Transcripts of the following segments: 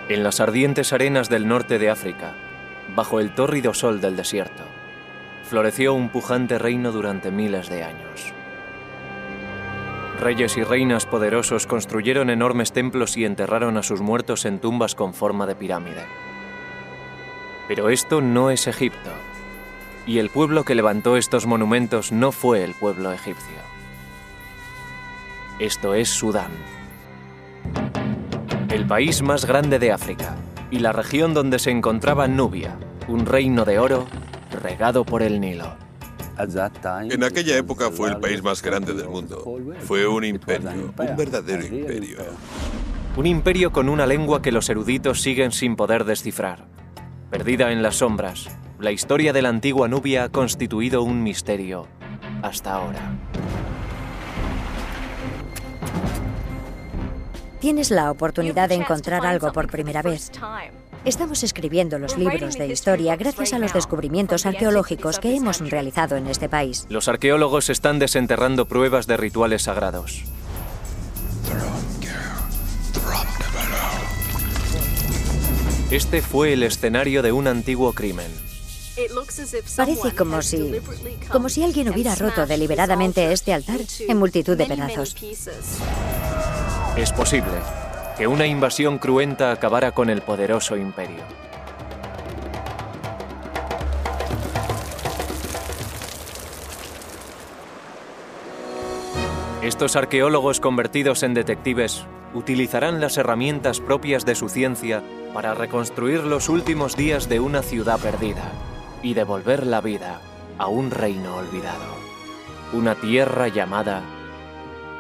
En las ardientes arenas del norte de África, bajo el tórrido sol del desierto, floreció un pujante reino durante miles de años. Reyes y reinas poderosos construyeron enormes templos y enterraron a sus muertos en tumbas con forma de pirámide. Pero esto no es Egipto, y el pueblo que levantó estos monumentos no fue el pueblo egipcio. Esto es Sudán, el país más grande de África y la región donde se encontraba Nubia, un reino de oro regado por el Nilo. En aquella época fue el país más grande del mundo. Fue un imperio, un verdadero imperio. Un imperio con una lengua que los eruditos siguen sin poder descifrar. Perdida en las sombras, la historia de la antigua Nubia ha constituido un misterio hasta ahora. Tienes la oportunidad de encontrar algo por primera vez. Estamos escribiendo los libros de historia gracias a los descubrimientos arqueológicos que hemos realizado en este país. Los arqueólogos están desenterrando pruebas de rituales sagrados. Este fue el escenario de un antiguo crimen. Parece como si alguien hubiera roto deliberadamente este altar en multitud de pedazos. Es posible que una invasión cruenta acabara con el poderoso imperio. Estos arqueólogos convertidos en detectives utilizarán las herramientas propias de su ciencia para reconstruir los últimos días de una ciudad perdida y devolver la vida a un reino olvidado. Una tierra llamada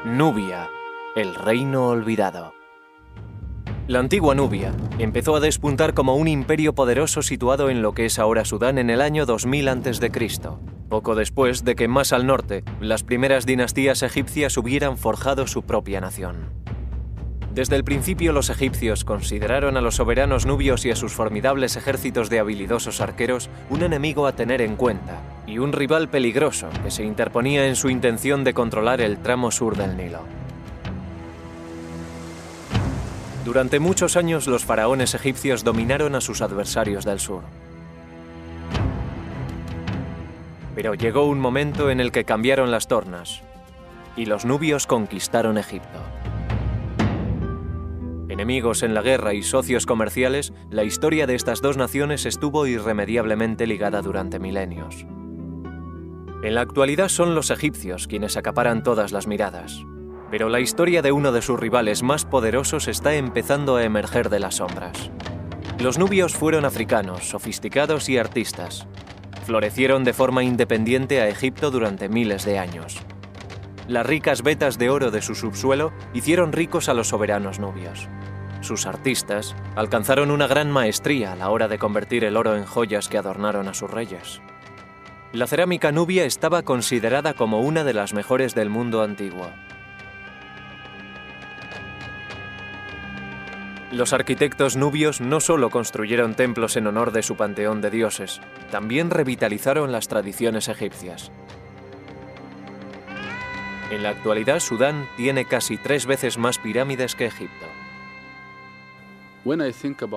Nubia, el reino olvidado. La antigua Nubia empezó a despuntar como un imperio poderoso situado en lo que es ahora Sudán en el año 2000 a.C., poco después de que más al norte las primeras dinastías egipcias hubieran forjado su propia nación. Desde el principio los egipcios consideraron a los soberanos nubios y a sus formidables ejércitos de habilidosos arqueros un enemigo a tener en cuenta y un rival peligroso que se interponía en su intención de controlar el tramo sur del Nilo. Durante muchos años los faraones egipcios dominaron a sus adversarios del sur. Pero llegó un momento en el que cambiaron las tornas y los nubios conquistaron Egipto. Enemigos en la guerra y socios comerciales, la historia de estas dos naciones estuvo irremediablemente ligada durante milenios. En la actualidad son los egipcios quienes acaparan todas las miradas. Pero la historia de uno de sus rivales más poderosos está empezando a emerger de las sombras. Los nubios fueron africanos, sofisticados y artistas. Florecieron de forma independiente a Egipto durante miles de años. Las ricas vetas de oro de su subsuelo hicieron ricos a los soberanos nubios. Sus artistas alcanzaron una gran maestría a la hora de convertir el oro en joyas que adornaron a sus reyes. La cerámica nubia estaba considerada como una de las mejores del mundo antiguo. Los arquitectos nubios no solo construyeron templos en honor de su panteón de dioses, también revitalizaron las tradiciones egipcias. En la actualidad, Sudán tiene casi 3 veces más pirámides que Egipto.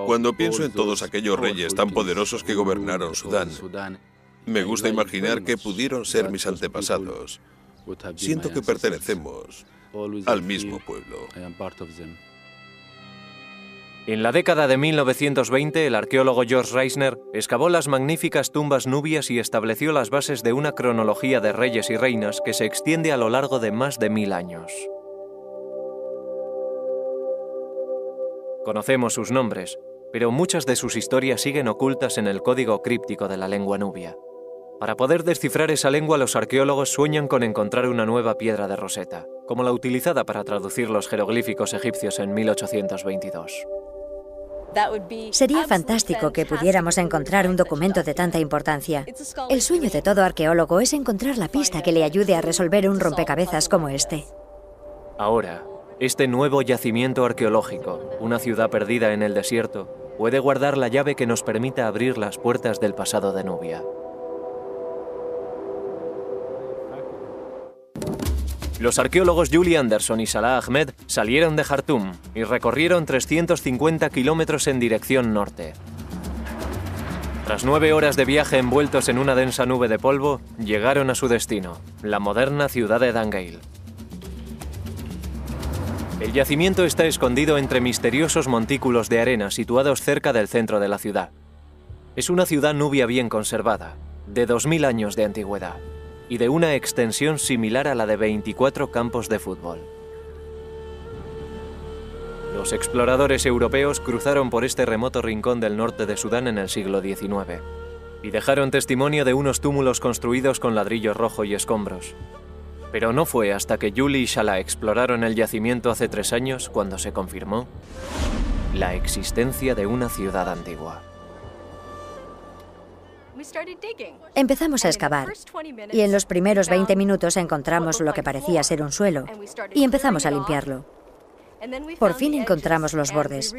Cuando pienso en todos aquellos reyes tan poderosos que gobernaron Sudán, me gusta imaginar que pudieron ser mis antepasados. Siento que pertenecemos al mismo pueblo. En la década de 1920, el arqueólogo George Reisner excavó las magníficas tumbas nubias y estableció las bases de una cronología de reyes y reinas que se extiende a lo largo de más de 1000 años. Conocemos sus nombres, pero muchas de sus historias siguen ocultas en el código críptico de la lengua nubia. Para poder descifrar esa lengua, los arqueólogos sueñan con encontrar una nueva piedra de Rosetta, como la utilizada para traducir los jeroglíficos egipcios en 1822. Sería fantástico que pudiéramos encontrar un documento de tanta importancia. El sueño de todo arqueólogo es encontrar la pista que le ayude a resolver un rompecabezas como este. Ahora, este nuevo yacimiento arqueológico, una ciudad perdida en el desierto, puede guardar la llave que nos permita abrir las puertas del pasado de Nubia. Los arqueólogos Julie Anderson y Salah Ahmed salieron de Jartum y recorrieron 350 kilómetros en dirección norte. Tras 9 horas de viaje envueltos en una densa nube de polvo, llegaron a su destino, la moderna ciudad de Dangeil. El yacimiento está escondido entre misteriosos montículos de arena situados cerca del centro de la ciudad. Es una ciudad nubia bien conservada, de 2000 años de antigüedad, y de una extensión similar a la de 24 campos de fútbol. Los exploradores europeos cruzaron por este remoto rincón del norte de Sudán en el siglo XIX y dejaron testimonio de unos túmulos construidos con ladrillo rojo y escombros. Pero no fue hasta que Julie y Salah exploraron el yacimiento hace 3 años cuando se confirmó la existencia de una ciudad antigua. Empezamos a excavar y en los primeros 20 minutos encontramos lo que parecía ser un suelo y empezamos a limpiarlo. Por fin encontramos los bordes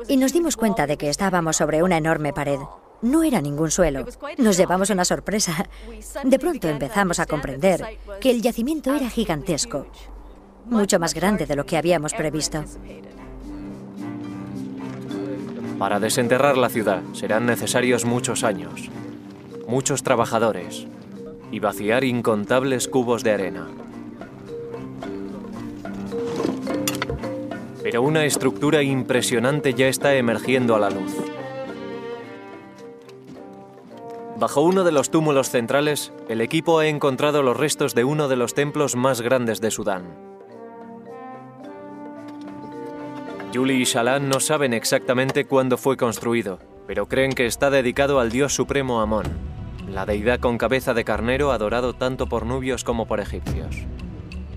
y nos dimos cuenta de que estábamos sobre una enorme pared. No era ningún suelo. Nos llevamos una sorpresa. De pronto empezamos a comprender que el yacimiento era gigantesco, mucho más grande de lo que habíamos previsto. Para desenterrar la ciudad serán necesarios muchos años, muchos trabajadores y vaciar incontables cubos de arena. Pero una estructura impresionante ya está emergiendo a la luz. Bajo uno de los túmulos centrales, el equipo ha encontrado los restos de uno de los templos más grandes de Sudán. Julie y Salah no saben exactamente cuándo fue construido, pero creen que está dedicado al dios supremo Amón, la deidad con cabeza de carnero adorado tanto por nubios como por egipcios.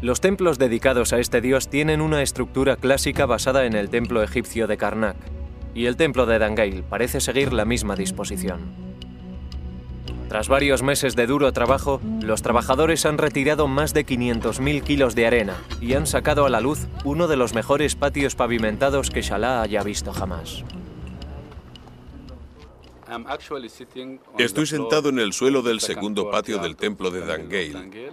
Los templos dedicados a este dios tienen una estructura clásica basada en el templo egipcio de Karnak, y el templo de Dangeil parece seguir la misma disposición. Tras varios meses de duro trabajo, los trabajadores han retirado más de 500.000 kilos de arena y han sacado a la luz uno de los mejores patios pavimentados que Salah haya visto jamás. Estoy sentado en el suelo del segundo patio del templo de Dangeil.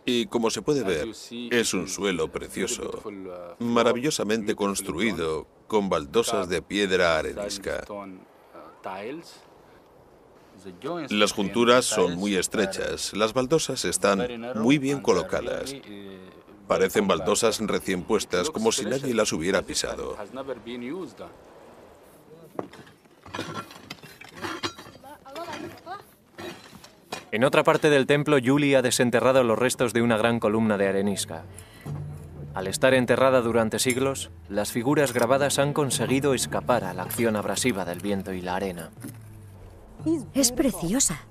Y como se puede ver, es un suelo precioso, maravillosamente construido con baldosas de piedra arenisca. Las junturas son muy estrechas, las baldosas están muy bien colocadas. Parecen baldosas recién puestas, como si nadie las hubiera pisado. En otra parte del templo, Julie ha desenterrado los restos de una gran columna de arenisca. Al estar enterrada durante siglos, las figuras grabadas han conseguido escapar a la acción abrasiva del viento y la arena. Es preciosa.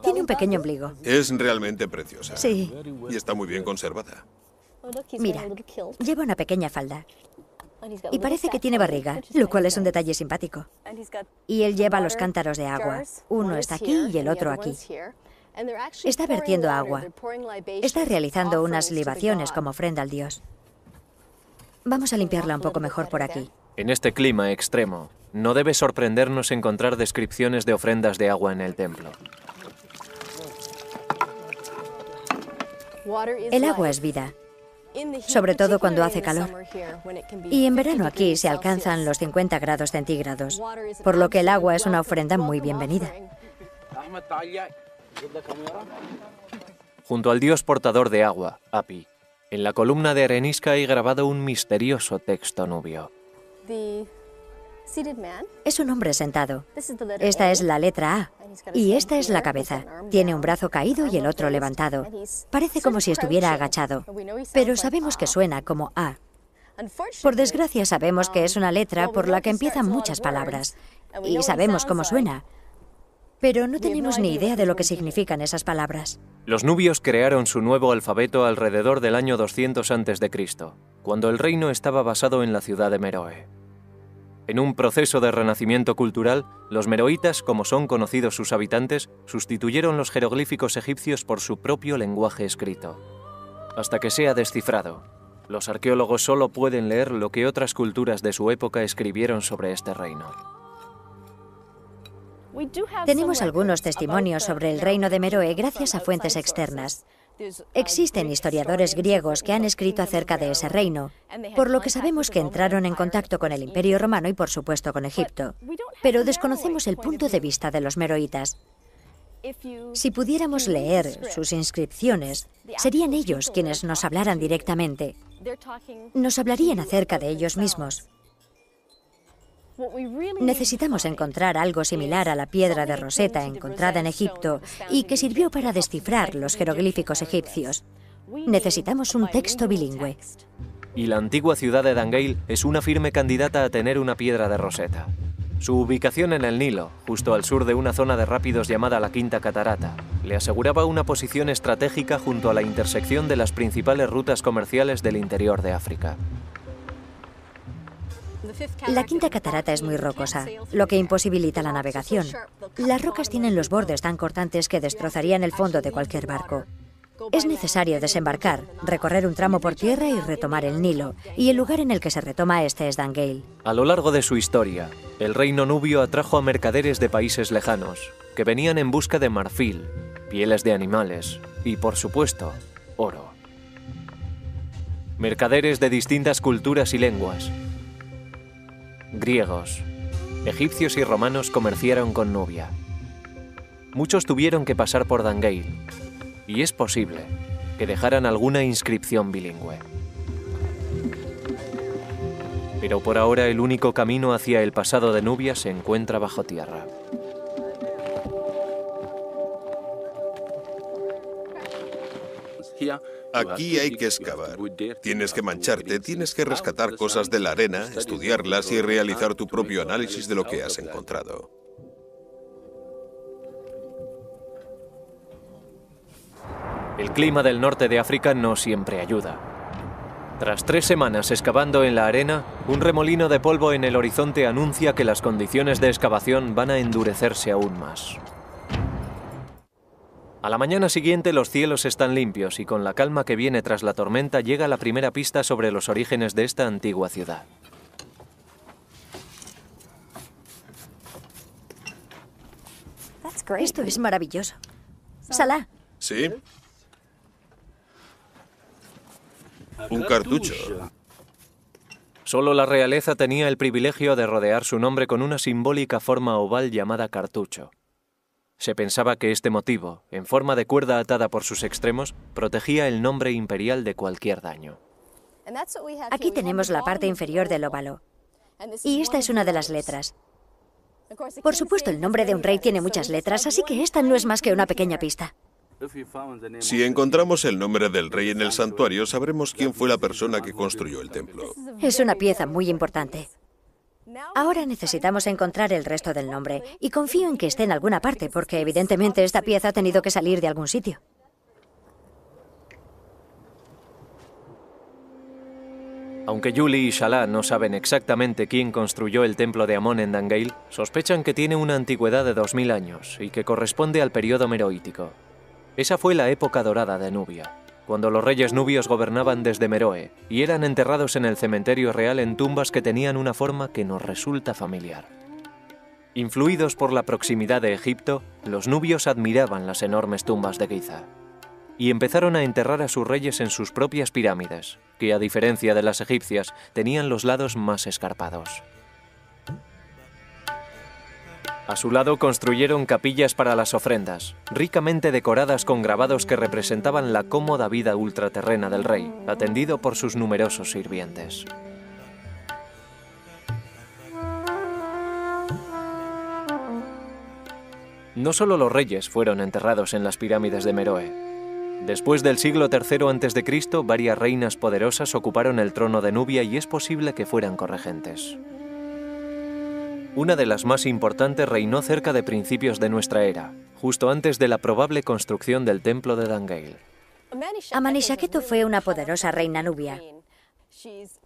Tiene un pequeño ombligo. Es realmente preciosa. Sí. Y está muy bien conservada. Mira, lleva una pequeña falda. Y parece que tiene barriga, lo cual es un detalle simpático. Y él lleva los cántaros de agua. Uno está aquí y el otro aquí. Está vertiendo agua. Está realizando unas libaciones como ofrenda al dios. Vamos a limpiarla un poco mejor por aquí. En este clima extremo, no debe sorprendernos encontrar descripciones de ofrendas de agua en el templo. El agua es vida, sobre todo cuando hace calor. Y en verano aquí se alcanzan los 50 grados centígrados, por lo que el agua es una ofrenda muy bienvenida. Junto al dios portador de agua, Api, en la columna de arenisca hay grabado un misterioso texto nubio. Es un hombre sentado. Esta es la letra A y esta es la cabeza. Tiene un brazo caído y el otro levantado. Parece como si estuviera agachado, pero sabemos que suena como A. Por desgracia sabemos que es una letra por la que empiezan muchas palabras y sabemos cómo suena, pero no tenemos ni idea de lo que significan esas palabras. Los nubios crearon su nuevo alfabeto alrededor del año 200 a.C., cuando el reino estaba basado en la ciudad de Meroe. En un proceso de renacimiento cultural, los meroitas, como son conocidos sus habitantes, sustituyeron los jeroglíficos egipcios por su propio lenguaje escrito. Hasta que sea descifrado, los arqueólogos solo pueden leer lo que otras culturas de su época escribieron sobre este reino. Tenemos algunos testimonios sobre el reino de Meroe gracias a fuentes externas. Existen historiadores griegos que han escrito acerca de ese reino, por lo que sabemos que entraron en contacto con el Imperio Romano y, por supuesto, con Egipto. Pero desconocemos el punto de vista de los meroitas. Si pudiéramos leer sus inscripciones, serían ellos quienes nos hablaran directamente. Nos hablarían acerca de ellos mismos. Necesitamos encontrar algo similar a la piedra de Rosetta encontrada en Egipto y que sirvió para descifrar los jeroglíficos egipcios. Necesitamos un texto bilingüe. Y la antigua ciudad de Dangeil es una firme candidata a tener una piedra de Rosetta. Su ubicación en el Nilo, justo al sur de una zona de rápidos llamada la Quinta Catarata, le aseguraba una posición estratégica junto a la intersección de las principales rutas comerciales del interior de África. La Quinta Catarata es muy rocosa, lo que imposibilita la navegación. Las rocas tienen los bordes tan cortantes que destrozarían el fondo de cualquier barco. Es necesario desembarcar, recorrer un tramo por tierra y retomar el Nilo, y el lugar en el que se retoma este es Dangeil. A lo largo de su historia, el reino nubio atrajo a mercaderes de países lejanos, que venían en busca de marfil, pieles de animales y, por supuesto, oro. Mercaderes de distintas culturas y lenguas. Griegos, egipcios y romanos comerciaron con Nubia. Muchos tuvieron que pasar por Dangeil, y es posible que dejaran alguna inscripción bilingüe. Pero por ahora el único camino hacia el pasado de Nubia se encuentra bajo tierra. Aquí hay que excavar. Tienes que mancharte, tienes que rescatar cosas de la arena, estudiarlas y realizar tu propio análisis de lo que has encontrado. El clima del norte de África no siempre ayuda. Tras 3 semanas excavando en la arena, un remolino de polvo en el horizonte anuncia que las condiciones de excavación van a endurecerse aún más. A la mañana siguiente los cielos están limpios y con la calma que viene tras la tormenta llega la primera pista sobre los orígenes de esta antigua ciudad. Esto es maravilloso. Salah. ¿Sí? Un cartucho. Solo la realeza tenía el privilegio de rodear su nombre con una simbólica forma oval llamada cartucho. Se pensaba que este motivo, en forma de cuerda atada por sus extremos, protegía el nombre imperial de cualquier daño. Aquí tenemos la parte inferior del óvalo. Y esta es una de las letras. Por supuesto, el nombre de un rey tiene muchas letras, así que esta no es más que una pequeña pista. Si encontramos el nombre del rey en el santuario, sabremos quién fue la persona que construyó el templo. Es una pieza muy importante. Ahora necesitamos encontrar el resto del nombre, y confío en que esté en alguna parte, porque evidentemente esta pieza ha tenido que salir de algún sitio. Aunque Yuli y Salah no saben exactamente quién construyó el templo de Amón en Dangeil, sospechan que tiene una antigüedad de 2000 años y que corresponde al periodo meroítico. Esa fue la época dorada de Nubia, cuando los reyes nubios gobernaban desde Meroe y eran enterrados en el cementerio real en tumbas que tenían una forma que nos resulta familiar. Influidos por la proximidad de Egipto, los nubios admiraban las enormes tumbas de Giza y empezaron a enterrar a sus reyes en sus propias pirámides, que a diferencia de las egipcias tenían los lados más escarpados. A su lado construyeron capillas para las ofrendas, ricamente decoradas con grabados que representaban la cómoda vida ultraterrena del rey, atendido por sus numerosos sirvientes. No solo los reyes fueron enterrados en las pirámides de Meroe. Después del siglo III a.C., varias reinas poderosas ocuparon el trono de Nubia y es posible que fueran corregentes. Una de las más importantes reinó cerca de principios de nuestra era, justo antes de la probable construcción del templo de Dangeil. Amenishaketo fue una poderosa reina nubia.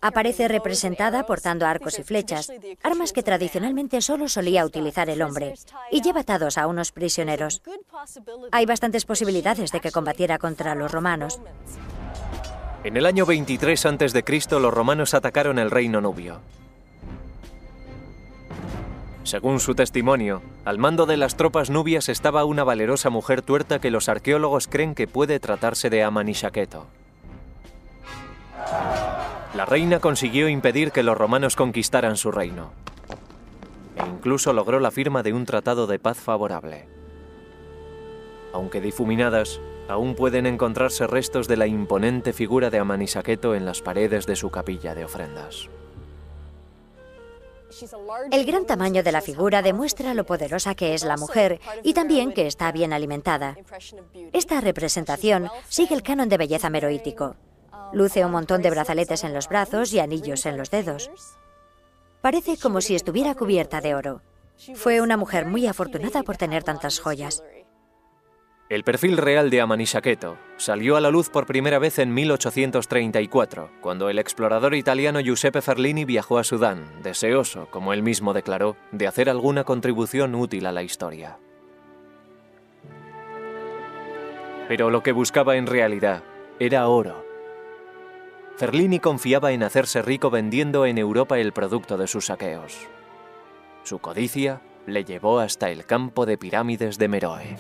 Aparece representada portando arcos y flechas, armas que tradicionalmente solo solía utilizar el hombre, y lleva atados a unos prisioneros. Hay bastantes posibilidades de que combatiera contra los romanos. En el año 23 a.C., los romanos atacaron el reino nubio. Según su testimonio, al mando de las tropas nubias estaba una valerosa mujer tuerta que los arqueólogos creen que puede tratarse de Amanisaketo. La reina consiguió impedir que los romanos conquistaran su reino, e incluso logró la firma de un tratado de paz favorable. Aunque difuminadas, aún pueden encontrarse restos de la imponente figura de Amanisaketo en las paredes de su capilla de ofrendas. El gran tamaño de la figura demuestra lo poderosa que es la mujer y también que está bien alimentada. Esta representación sigue el canon de belleza meroítico. Luce un montón de brazaletes en los brazos y anillos en los dedos. Parece como si estuviera cubierta de oro. Fue una mujer muy afortunada por tener tantas joyas. El perfil real de Amanisaketo salió a la luz por primera vez en 1834, cuando el explorador italiano Giuseppe Ferlini viajó a Sudán, deseoso, como él mismo declaró, de hacer alguna contribución útil a la historia. Pero lo que buscaba en realidad era oro. Ferlini confiaba en hacerse rico vendiendo en Europa el producto de sus saqueos. Su codicia le llevó hasta el campo de pirámides de Meroe.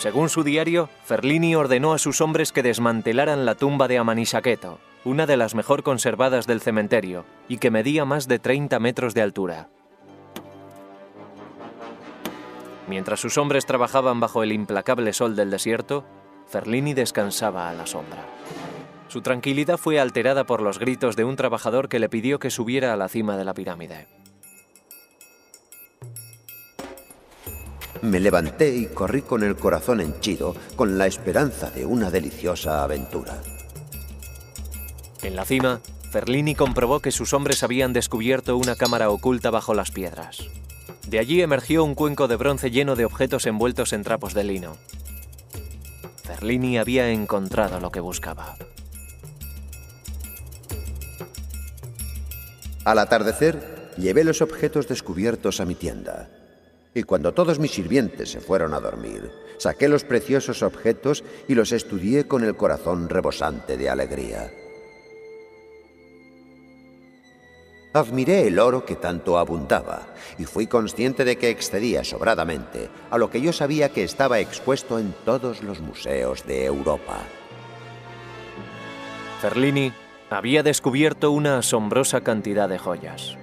Según su diario, Ferlini ordenó a sus hombres que desmantelaran la tumba de Amanisaketo, una de las mejor conservadas del cementerio, y que medía más de 30 metros de altura. Mientras sus hombres trabajaban bajo el implacable sol del desierto, Ferlini descansaba a la sombra. Su tranquilidad fue alterada por los gritos de un trabajador que le pidió que subiera a la cima de la pirámide. Me levanté y corrí con el corazón henchido, con la esperanza de una deliciosa aventura. En la cima, Ferlini comprobó que sus hombres habían descubierto una cámara oculta bajo las piedras. De allí emergió un cuenco de bronce lleno de objetos envueltos en trapos de lino. Ferlini había encontrado lo que buscaba. Al atardecer, llevé los objetos descubiertos a mi tienda. Y cuando todos mis sirvientes se fueron a dormir, saqué los preciosos objetos y los estudié con el corazón rebosante de alegría. Admiré el oro que tanto abundaba y fui consciente de que excedía sobradamente a lo que yo sabía que estaba expuesto en todos los museos de Europa. Ferlini había descubierto una asombrosa cantidad de joyas.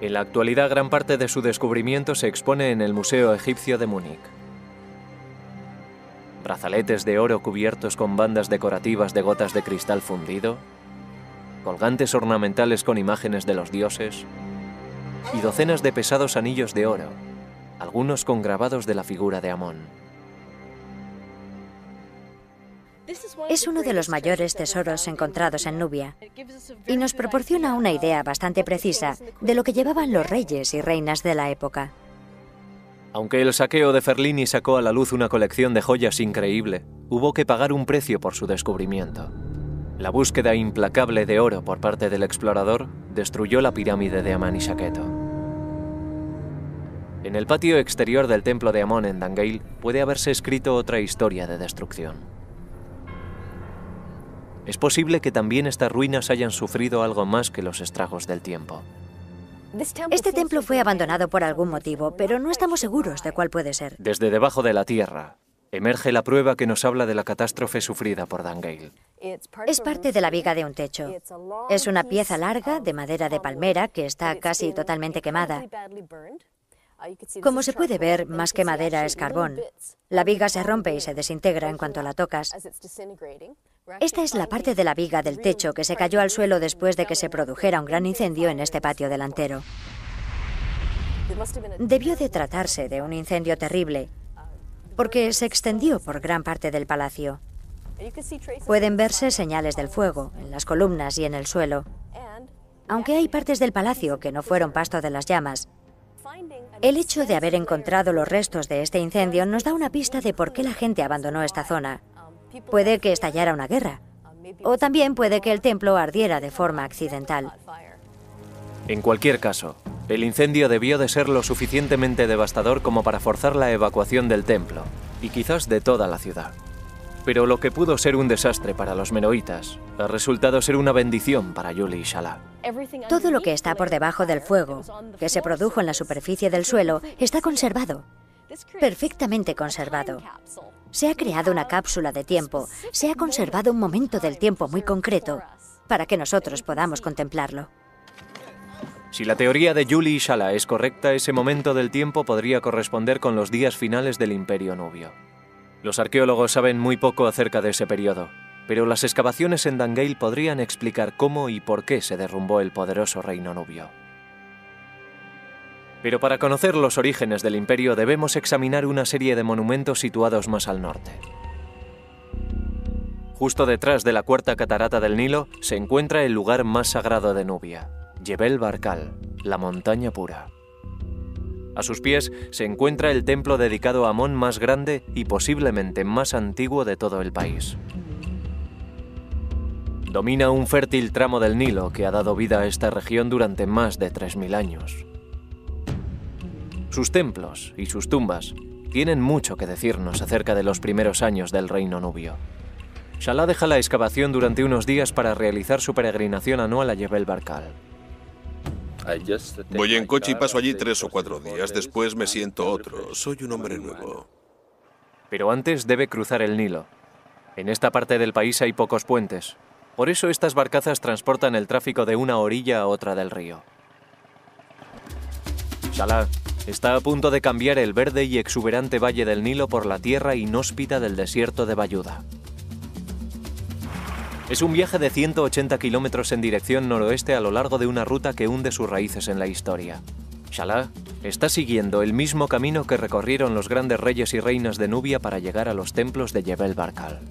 En la actualidad, gran parte de su descubrimiento se expone en el Museo Egipcio de Múnich. Brazaletes de oro cubiertos con bandas decorativas de gotas de cristal fundido, colgantes ornamentales con imágenes de los dioses y docenas de pesados anillos de oro, algunos con grabados de la figura de Amón. Es uno de los mayores tesoros encontrados en Nubia y nos proporciona una idea bastante precisa de lo que llevaban los reyes y reinas de la época. Aunque el saqueo de Ferlini sacó a la luz una colección de joyas increíble, hubo que pagar un precio por su descubrimiento. La búsqueda implacable de oro por parte del explorador destruyó la pirámide de Amanisaketo. En el patio exterior del templo de Amón en Dangeil puede haberse escrito otra historia de destrucción. Es posible que también estas ruinas hayan sufrido algo más que los estragos del tiempo. Este templo fue abandonado por algún motivo, pero no estamos seguros de cuál puede ser. Desde debajo de la tierra emerge la prueba que nos habla de la catástrofe sufrida por Dangeil. Es parte de la viga de un techo. Es una pieza larga de madera de palmera que está casi totalmente quemada. Como se puede ver, más que madera es carbón. La viga se rompe y se desintegra en cuanto la tocas. Esta es la parte de la viga del techo que se cayó al suelo después de que se produjera un gran incendio en este patio delantero. Debió de tratarse de un incendio terrible, porque se extendió por gran parte del palacio. Pueden verse señales del fuego en las columnas y en el suelo. Aunque hay partes del palacio que no fueron pasto de las llamas, el hecho de haber encontrado los restos de este incendio nos da una pista de por qué la gente abandonó esta zona. Puede que estallara una guerra, o también puede que el templo ardiera de forma accidental. En cualquier caso, el incendio debió de ser lo suficientemente devastador como para forzar la evacuación del templo, y quizás de toda la ciudad. Pero lo que pudo ser un desastre para los meroitas ha resultado ser una bendición para Yuli y Shala. Todo lo que está por debajo del fuego, que se produjo en la superficie del suelo, está conservado, perfectamente conservado. Se ha creado una cápsula de tiempo, se ha conservado un momento del tiempo muy concreto para que nosotros podamos contemplarlo. Si la teoría de Yuli y Shala es correcta, ese momento del tiempo podría corresponder con los días finales del Imperio Nubio. Los arqueólogos saben muy poco acerca de ese periodo, pero las excavaciones en Dangeil podrían explicar cómo y por qué se derrumbó el poderoso reino nubio. Pero para conocer los orígenes del imperio debemos examinar una serie de monumentos situados más al norte. Justo detrás de la cuarta catarata del Nilo se encuentra el lugar más sagrado de Nubia, Jebel Barkal, la montaña pura. A sus pies se encuentra el templo dedicado a Amón más grande y posiblemente más antiguo de todo el país. Domina un fértil tramo del Nilo que ha dado vida a esta región durante más de 3000 años. Sus templos y sus tumbas tienen mucho que decirnos acerca de los primeros años del reino nubio. Shala deja la excavación durante unos días para realizar su peregrinación anual a Jebel Barkal. Voy en coche y paso allí 3 o 4 días, después me siento otro. Soy un hombre nuevo. Pero antes debe cruzar el Nilo. En esta parte del país hay pocos puentes. Por eso estas barcazas transportan el tráfico de una orilla a otra del río. Shala está a punto de cambiar el verde y exuberante valle del Nilo por la tierra inhóspita del desierto de Bayuda. Es un viaje de 180 kilómetros en dirección noroeste a lo largo de una ruta que hunde sus raíces en la historia. Shala está siguiendo el mismo camino que recorrieron los grandes reyes y reinas de Nubia para llegar a los templos de Jebel Barkal.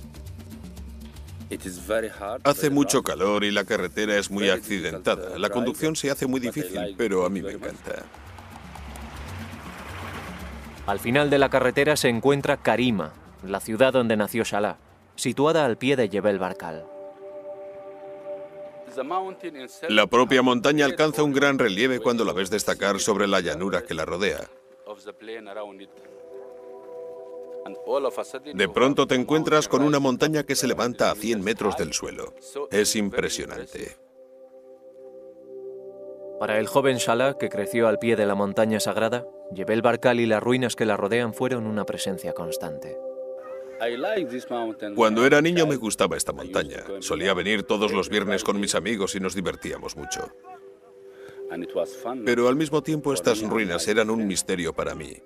Hace mucho calor y la carretera es muy accidentada. La conducción se hace muy difícil, pero a mí me encanta. Al final de la carretera se encuentra Karima, la ciudad donde nació Shala, situada al pie de Jebel Barkal. La propia montaña alcanza un gran relieve cuando la ves destacar sobre la llanura que la rodea. De pronto te encuentras con una montaña que se levanta a 100 metros del suelo. Es impresionante. Para el joven Shala, que creció al pie de la montaña sagrada, Jebel Barkal y las ruinas que la rodean fueron una presencia constante. Cuando era niño me gustaba esta montaña. Solía venir todos los viernes con mis amigos y nos divertíamos mucho. Pero al mismo tiempo estas ruinas eran un misterio para mí.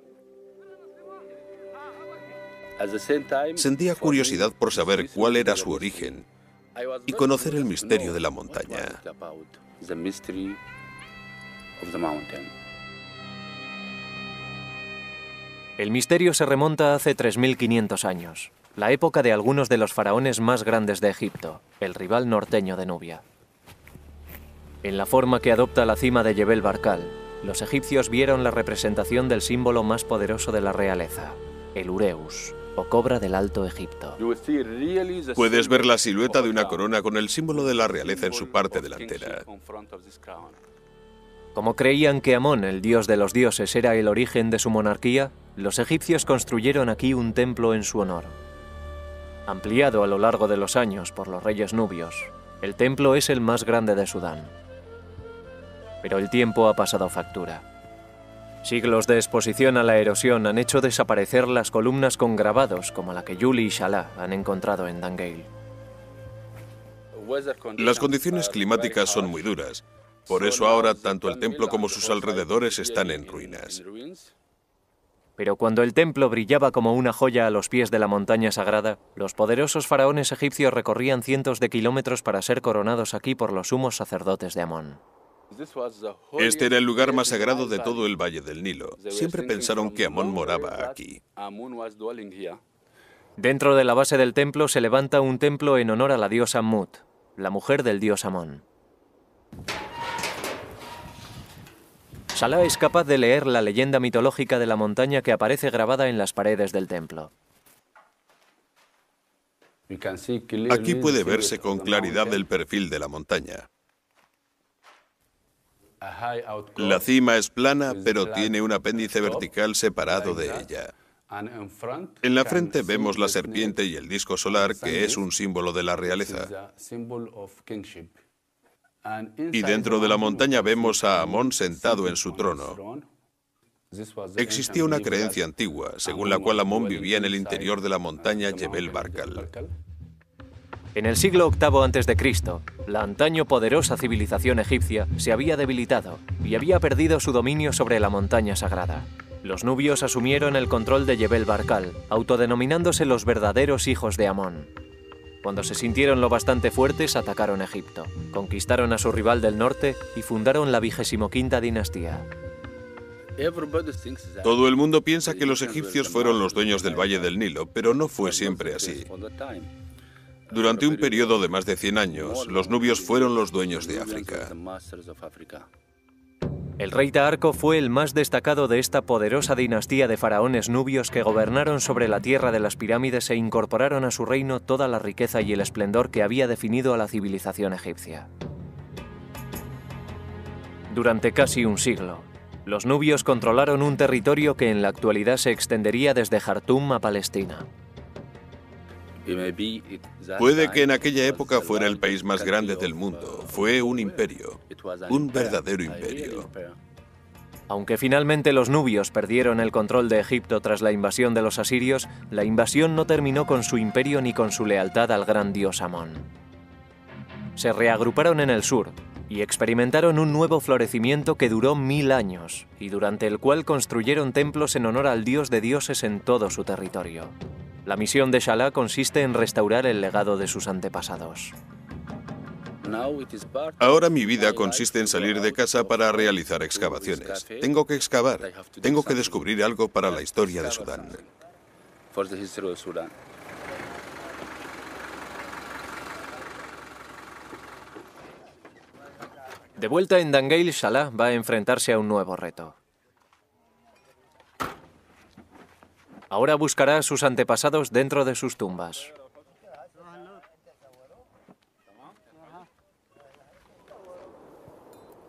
Sentía curiosidad por saber cuál era su origen y conocer el misterio de la montaña. El misterio se remonta hace 3500 años, la época de algunos de los faraones más grandes de Egipto, el rival norteño de Nubia. En la forma que adopta la cima de Jebel Barkal, los egipcios vieron la representación del símbolo más poderoso de la realeza, el ureus, o cobra del Alto Egipto. Puedes ver la silueta de una corona con el símbolo de la realeza en su parte delantera. Como creían que Amón, el dios de los dioses, era el origen de su monarquía, los egipcios construyeron aquí un templo en su honor. Ampliado a lo largo de los años por los reyes nubios, el templo es el más grande de Sudán. Pero el tiempo ha pasado factura. Siglos de exposición a la erosión han hecho desaparecer las columnas con grabados como la que Yuli y Shala han encontrado en Dangeil. Las condiciones climáticas son muy duras. Por eso ahora tanto el templo como sus alrededores están en ruinas. Pero cuando el templo brillaba como una joya a los pies de la montaña sagrada, los poderosos faraones egipcios recorrían cientos de kilómetros para ser coronados aquí por los sumos sacerdotes de Amón. Este era el lugar más sagrado de todo el Valle del Nilo. Siempre pensaron que Amón moraba aquí. Dentro de la base del templo se levanta un templo en honor a la diosa Mut, la mujer del dios Amón. Shala es capaz de leer la leyenda mitológica de la montaña que aparece grabada en las paredes del templo. Aquí puede verse con claridad el perfil de la montaña. La cima es plana, pero tiene un apéndice vertical separado de ella. En la frente vemos la serpiente y el disco solar, que es un símbolo de la realeza. Y dentro de la montaña vemos a Amón sentado en su trono. Existía una creencia antigua, según la cual Amón vivía en el interior de la montaña Jebel Barkal. En el siglo VIII a.C., la antaño poderosa civilización egipcia se había debilitado y había perdido su dominio sobre la montaña sagrada. Los nubios asumieron el control de Jebel Barkal, autodenominándose los verdaderos hijos de Amón. Cuando se sintieron lo bastante fuertes, atacaron Egipto, conquistaron a su rival del norte y fundaron la 25ª dinastía. Todo el mundo piensa que los egipcios fueron los dueños del Valle del Nilo, pero no fue siempre así. Durante un periodo de más de 100 años, los nubios fueron los dueños de África. El rey Taharko fue el más destacado de esta poderosa dinastía de faraones nubios que gobernaron sobre la tierra de las pirámides e incorporaron a su reino toda la riqueza y el esplendor que había definido a la civilización egipcia. Durante casi un siglo, los nubios controlaron un territorio que en la actualidad se extendería desde Jartum a Palestina. Puede que en aquella época fuera el país más grande del mundo. Fue un imperio, un verdadero imperio. Aunque finalmente los nubios perdieron el control de Egipto tras la invasión de los asirios, la invasión no terminó con su imperio ni con su lealtad al gran dios Amón. Se reagruparon en el sur y experimentaron un nuevo florecimiento que duró 1000 años y durante el cual construyeron templos en honor al dios de dioses en todo su territorio. La misión de Salah consiste en restaurar el legado de sus antepasados. Ahora mi vida consiste en salir de casa para realizar excavaciones. Tengo que excavar, tengo que descubrir algo para la historia de Sudán. De vuelta en Dangeil, Salah va a enfrentarse a un nuevo reto. Ahora buscará a sus antepasados dentro de sus tumbas.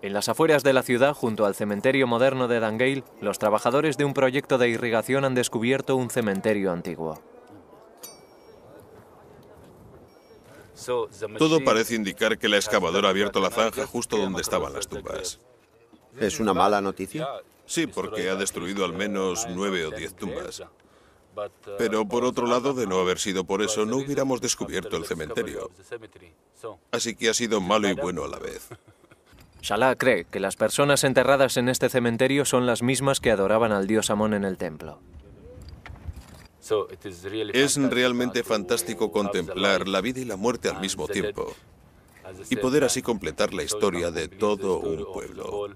En las afueras de la ciudad, junto al cementerio moderno de Dangeil, los trabajadores de un proyecto de irrigación han descubierto un cementerio antiguo. Todo parece indicar que la excavadora ha abierto la zanja justo donde estaban las tumbas. ¿Es una mala noticia? Sí, porque ha destruido al menos 9 o 10 tumbas. Pero por otro lado, de no haber sido por eso, no hubiéramos descubierto el cementerio. Así que ha sido malo y bueno a la vez. Salah cree que las personas enterradas en este cementerio son las mismas que adoraban al dios Amón en el templo. Es realmente fantástico contemplar la vida y la muerte al mismo tiempo y poder así completar la historia de todo un pueblo.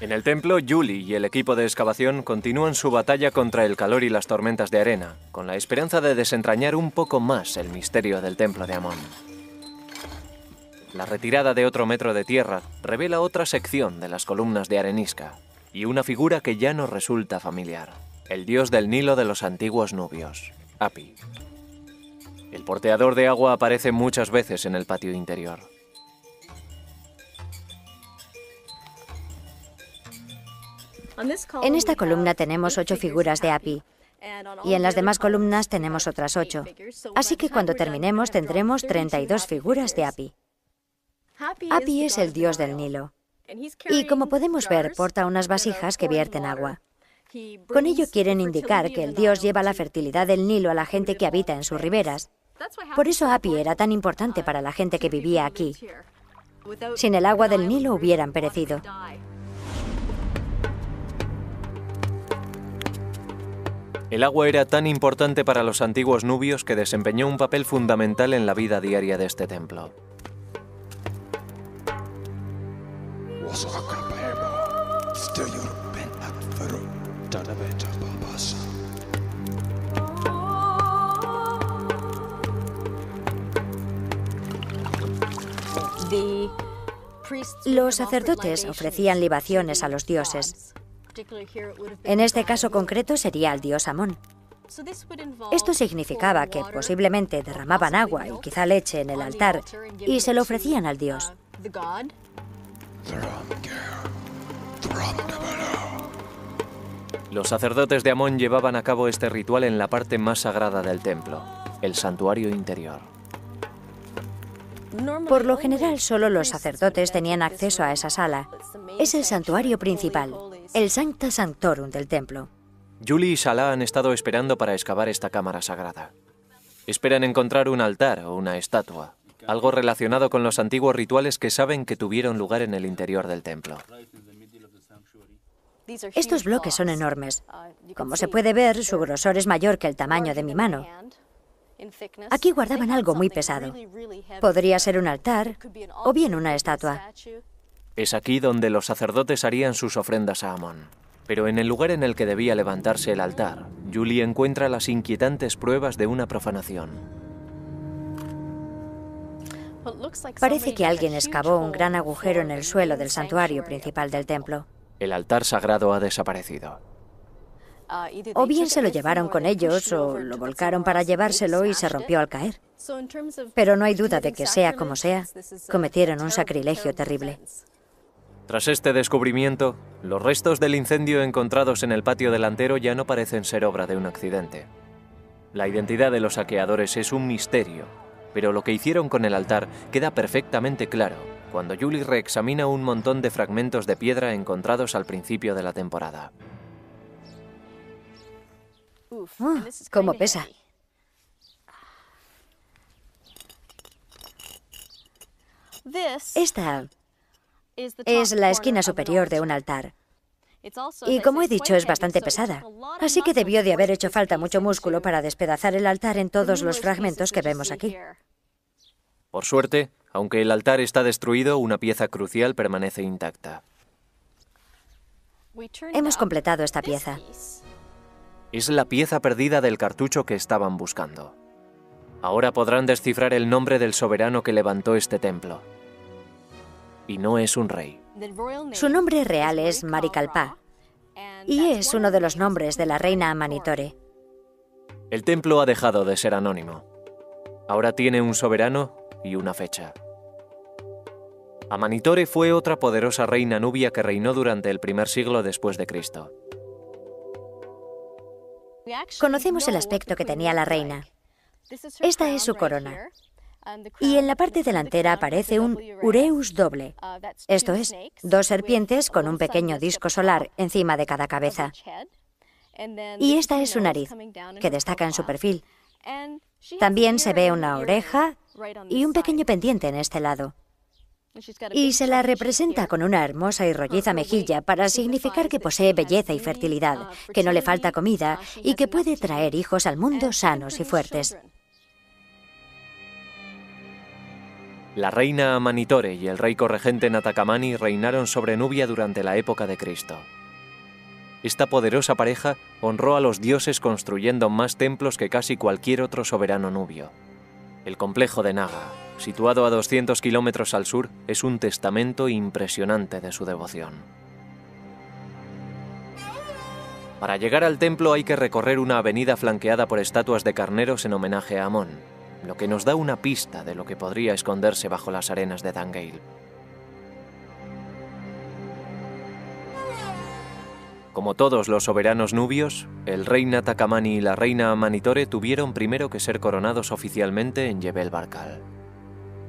En el templo, Julie y el equipo de excavación continúan su batalla contra el calor y las tormentas de arena, con la esperanza de desentrañar un poco más el misterio del templo de Amón. La retirada de otro metro de tierra revela otra sección de las columnas de arenisca y una figura que ya nos resulta familiar, el dios del Nilo de los antiguos nubios, Hapi. El porteador de agua aparece muchas veces en el patio interior. En esta columna tenemos 8 figuras de Hapi y en las demás columnas tenemos otras 8. Así que cuando terminemos tendremos 32 figuras de Hapi. Hapi es el dios del Nilo y, como podemos ver, porta unas vasijas que vierten agua. Con ello quieren indicar que el dios lleva la fertilidad del Nilo a la gente que habita en sus riberas. Por eso Hapi era tan importante para la gente que vivía aquí. Sin el agua del Nilo hubieran perecido. El agua era tan importante para los antiguos nubios que desempeñó un papel fundamental en la vida diaria de este templo. Los sacerdotes ofrecían libaciones a los dioses. En este caso concreto sería al dios Amón. Esto significaba que posiblemente derramaban agua y quizá leche en el altar y se lo ofrecían al dios. Los sacerdotes de Amón llevaban a cabo este ritual en la parte más sagrada del templo, el santuario interior. Por lo general, solo los sacerdotes tenían acceso a esa sala. Es el santuario principal, el Sancta Sanctorum del templo. Julie y Salah han estado esperando para excavar esta cámara sagrada. Esperan encontrar un altar o una estatua, algo relacionado con los antiguos rituales que saben que tuvieron lugar en el interior del templo. Estos bloques son enormes. Como se puede ver, su grosor es mayor que el tamaño de mi mano. Aquí guardaban algo muy pesado. Podría ser un altar o bien una estatua. Es aquí donde los sacerdotes harían sus ofrendas a Amón. Pero en el lugar en el que debía levantarse el altar, Julie encuentra las inquietantes pruebas de una profanación. Parece que alguien excavó un gran agujero en el suelo del santuario principal del templo. El altar sagrado ha desaparecido. O bien se lo llevaron con ellos o lo volcaron para llevárselo y se rompió al caer. Pero no hay duda de que, sea como sea, cometieron un sacrilegio terrible. Tras este descubrimiento, los restos del incendio encontrados en el patio delantero ya no parecen ser obra de un accidente. La identidad de los saqueadores es un misterio, pero lo que hicieron con el altar queda perfectamente claro cuando Julie reexamina un montón de fragmentos de piedra encontrados al principio de la temporada. ¡Cómo pesa! Esta es la esquina superior de un altar. Y como he dicho, es bastante pesada. Así que debió de haber hecho falta mucho músculo para despedazar el altar en todos los fragmentos que vemos aquí. Por suerte, aunque el altar está destruido, una pieza crucial permanece intacta. Hemos completado esta pieza. Es la pieza perdida del cartucho que estaban buscando. Ahora podrán descifrar el nombre del soberano que levantó este templo. Y no es un rey. Su nombre real es Marikalpa, y es uno de los nombres de la reina Amanitore. El templo ha dejado de ser anónimo. Ahora tiene un soberano y una fecha. Amanitore fue otra poderosa reina nubia que reinó durante el primer siglo después de Cristo. Conocemos el aspecto que tenía la reina. Esta es su corona. Y en la parte delantera aparece un ureus doble. Esto es, dos serpientes con un pequeño disco solar encima de cada cabeza. Y esta es su nariz, que destaca en su perfil. También se ve una oreja y un pequeño pendiente en este lado. Y se la representa con una hermosa y rolliza mejilla para significar que posee belleza y fertilidad, que no le falta comida y que puede traer hijos al mundo sanos y fuertes. La reina Amanitore y el rey corregente Natakamani reinaron sobre Nubia durante la época de Cristo. Esta poderosa pareja honró a los dioses construyendo más templos que casi cualquier otro soberano nubio. El complejo de Naga, situado a 200 kilómetros al sur, es un testamento impresionante de su devoción. Para llegar al templo hay que recorrer una avenida flanqueada por estatuas de carneros en homenaje a Amón, lo que nos da una pista de lo que podría esconderse bajo las arenas de Dangale. Como todos los soberanos nubios, el rey Natakamani y la reina Amanitore tuvieron primero que ser coronados oficialmente en Jebel Barkal.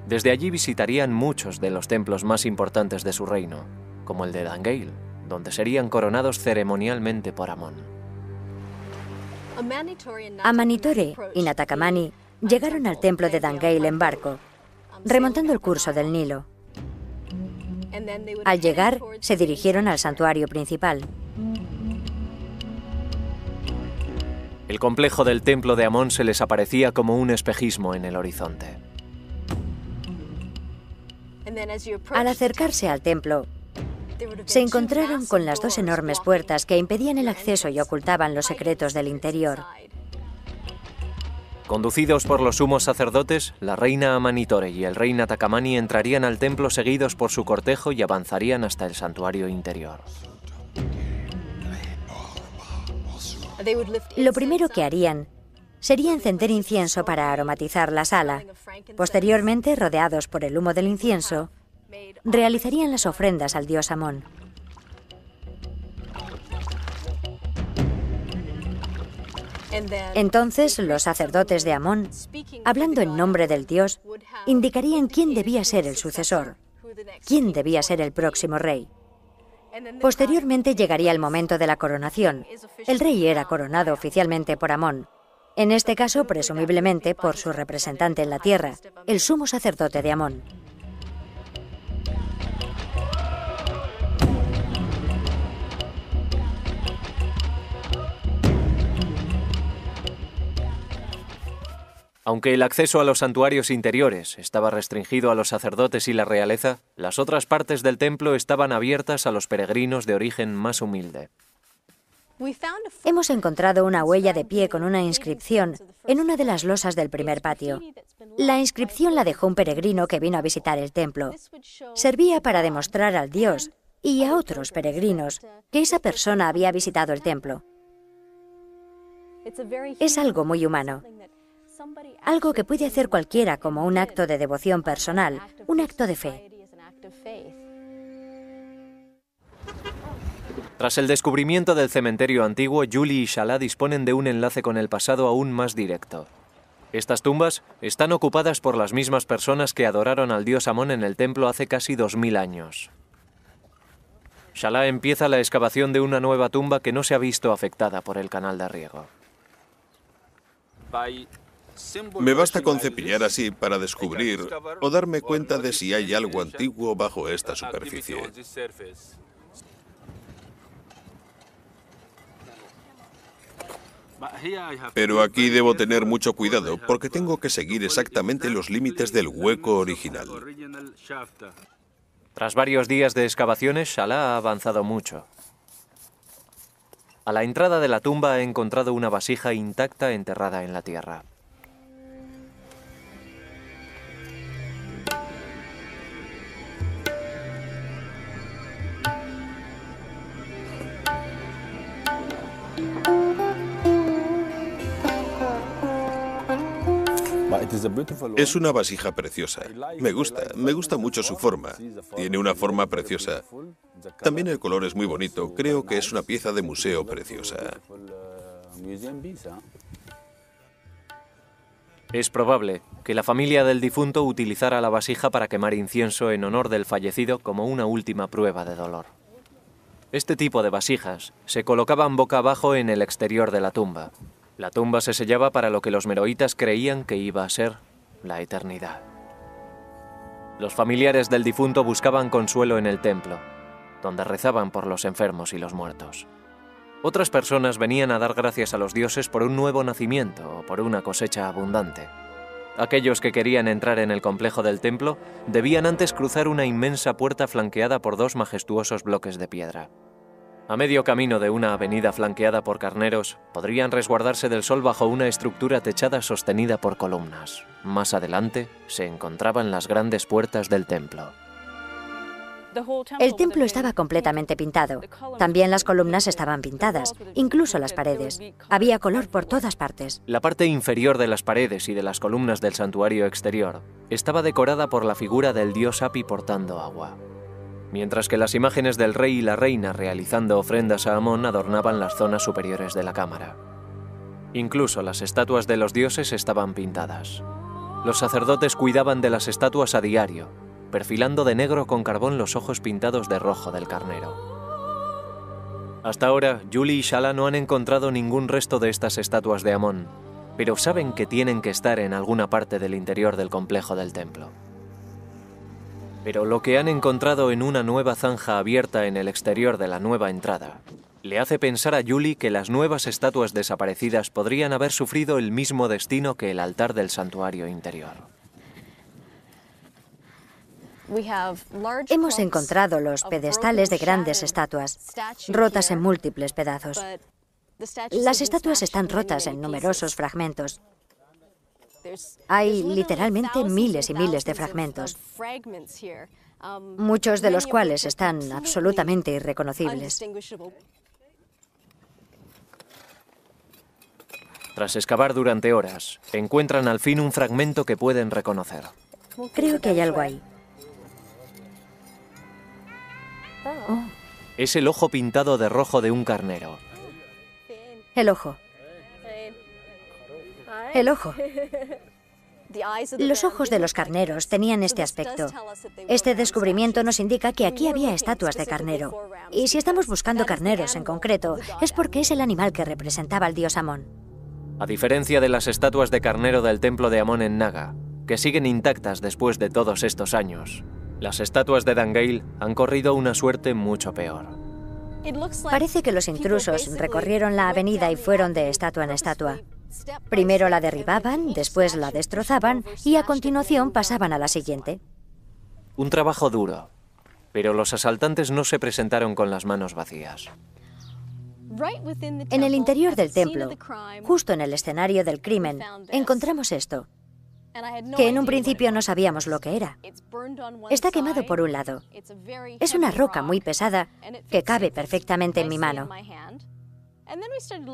Desde allí visitarían muchos de los templos más importantes de su reino, como el de Dangale, donde serían coronados ceremonialmente por Amón. Amanitore y Natakamani llegaron al templo de Dangale en barco, remontando el curso del Nilo. Al llegar, se dirigieron al santuario principal. El complejo del templo de Amón se les aparecía como un espejismo en el horizonte. Al acercarse al templo, se encontraron con las dos enormes puertas que impedían el acceso y ocultaban los secretos del interior. Conducidos por los sumos sacerdotes, la reina Amanitore y el rey Natakamani entrarían al templo seguidos por su cortejo y avanzarían hasta el santuario interior. Lo primero que harían sería encender incienso para aromatizar la sala. Posteriormente, rodeados por el humo del incienso, realizarían las ofrendas al dios Amón. Entonces los sacerdotes de Amón, hablando en nombre del dios, indicarían quién debía ser el sucesor, quién debía ser el próximo rey. Posteriormente llegaría el momento de la coronación. El rey era coronado oficialmente por Amón, en este caso presumiblemente por su representante en la tierra, el sumo sacerdote de Amón. Aunque el acceso a los santuarios interiores estaba restringido a los sacerdotes y la realeza, las otras partes del templo estaban abiertas a los peregrinos de origen más humilde. Hemos encontrado una huella de pie con una inscripción en una de las losas del primer patio. La inscripción la dejó un peregrino que vino a visitar el templo. Servía para demostrar al dios y a otros peregrinos que esa persona había visitado el templo. Es algo muy humano. Algo que puede hacer cualquiera como un acto de devoción personal, un acto de fe. Tras el descubrimiento del cementerio antiguo, Julie y Salah disponen de un enlace con el pasado aún más directo. Estas tumbas están ocupadas por las mismas personas que adoraron al dios Amón en el templo hace casi 2000 años. Salah empieza la excavación de una nueva tumba que no se ha visto afectada por el canal de riego. Me basta con cepillar así para descubrir o darme cuenta de si hay algo antiguo bajo esta superficie. Pero aquí debo tener mucho cuidado porque tengo que seguir exactamente los límites del hueco original. Tras varios días de excavaciones, Salah ha avanzado mucho. A la entrada de la tumba ha encontrado una vasija intacta enterrada en la tierra. Es una vasija preciosa. Me gusta mucho su forma. Tiene una forma preciosa. También el color es muy bonito. Creo que es una pieza de museo preciosa. Es probable que la familia del difunto utilizara la vasija para quemar incienso en honor del fallecido como una última prueba de dolor. Este tipo de vasijas se colocaban boca abajo en el exterior de la tumba. La tumba se sellaba para lo que los meroitas creían que iba a ser la eternidad. Los familiares del difunto buscaban consuelo en el templo, donde rezaban por los enfermos y los muertos. Otras personas venían a dar gracias a los dioses por un nuevo nacimiento o por una cosecha abundante. Aquellos que querían entrar en el complejo del templo debían antes cruzar una inmensa puerta flanqueada por dos majestuosos bloques de piedra. A medio camino de una avenida flanqueada por carneros, podrían resguardarse del sol bajo una estructura techada sostenida por columnas. Más adelante se encontraban las grandes puertas del templo. El templo estaba completamente pintado. También las columnas estaban pintadas, incluso las paredes. Había color por todas partes. La parte inferior de las paredes y de las columnas del santuario exterior estaba decorada por la figura del dios Hapi portando agua, mientras que las imágenes del rey y la reina realizando ofrendas a Amón adornaban las zonas superiores de la cámara. Incluso las estatuas de los dioses estaban pintadas. Los sacerdotes cuidaban de las estatuas a diario, perfilando de negro con carbón los ojos pintados de rojo del carnero. Hasta ahora, Julie y Salah no han encontrado ningún resto de estas estatuas de Amón, pero saben que tienen que estar en alguna parte del interior del complejo del templo. Pero lo que han encontrado en una nueva zanja abierta en el exterior de la nueva entrada le hace pensar a Julie que las nuevas estatuas desaparecidas podrían haber sufrido el mismo destino que el altar del santuario interior. Hemos encontrado los pedestales de grandes estatuas, rotas en múltiples pedazos. Las estatuas están rotas en numerosos fragmentos. Hay literalmente miles y miles de fragmentos, muchos de los cuales están absolutamente irreconocibles. Tras excavar durante horas, encuentran al fin un fragmento que pueden reconocer. Creo que hay algo ahí. Oh. Es el ojo pintado de rojo de un carnero. El ojo. El ojo. Los ojos de los carneros tenían este aspecto. Este descubrimiento nos indica que aquí había estatuas de carnero. Y si estamos buscando carneros en concreto, es porque es el animal que representaba al dios Amón. A diferencia de las estatuas de carnero del templo de Amón en Naga, que siguen intactas después de todos estos años, las estatuas de Dangeil han corrido una suerte mucho peor. Parece que los intrusos recorrieron la avenida y fueron de estatua en estatua. Primero la derribaban, después la destrozaban y a continuación pasaban a la siguiente. Un trabajo duro, pero los asaltantes no se presentaron con las manos vacías. En el interior del templo, justo en el escenario del crimen, encontramos esto, que en un principio no sabíamos lo que era. Está quemado por un lado. Es una roca muy pesada que cabe perfectamente en mi mano.